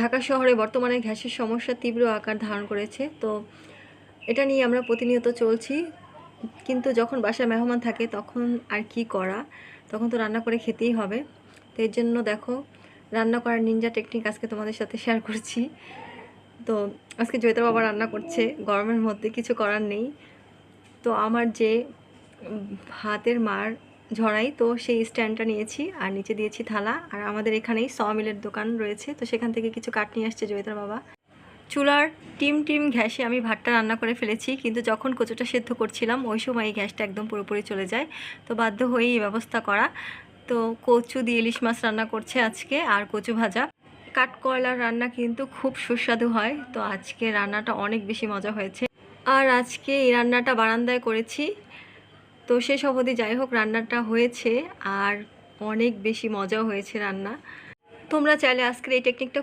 ঢাকা শহরে বর্তমানে গ্যাসের সমস্যা তীব্র আকার ধারণ করেছে। তো এটা নিয়ে আমরা প্রতিনিয়ত চলছি, কিন্তু যখন বাসায় মেহমান থাকে তখন আর কি করা, তখন তো রান্না করে খেতেই হবে। তো এর জন্য দেখো রান্না করার নিনজা টেকনিক আজকে তোমাদের সাথে শেয়ার করছি। তো আজকে জয়িতার বাবা রান্না করছে, গরমের মধ্যে কিছু করার নেই। তো আমার যে ভাতের মার ঝরাই, তো সেই স্ট্যান্ডটা নিয়েছি আর নিচে দিয়েছি থালা। আর আমাদের এখানেই মিলের দোকান রয়েছে, তো সেখান থেকে কিছু কাঠ নিয়ে আসছে জয়িতার বাবা। চুলার টিম ঘ্যাসে আমি ভাতটা রান্না করে ফেলেছি, কিন্তু যখন কচুটা সেদ্ধ করছিলাম ওই সময় এই গ্যাসটা একদম পুরোপুরি চলে যায়। তো বাধ্য হয়েই এই ব্যবস্থা করা। তো কচু দিয়ে ইলিশ মাছ রান্না করছে আজকে, আর কচু ভাজা। কাঠকয়লার রান্না কিন্তু খুব সুস্বাদু হয়, তো আজকে রান্নাটা অনেক বেশি মজা হয়েছে। আর আজকে এই রান্নাটা বারান্দায় করেছি। তো শেষ অবধি যাই হোক রান্নাটা হয়েছে, আর অনেক বেশি মজাও হয়েছে রান্না। তোমরা চাইলে আজকের এই টেকনিকটা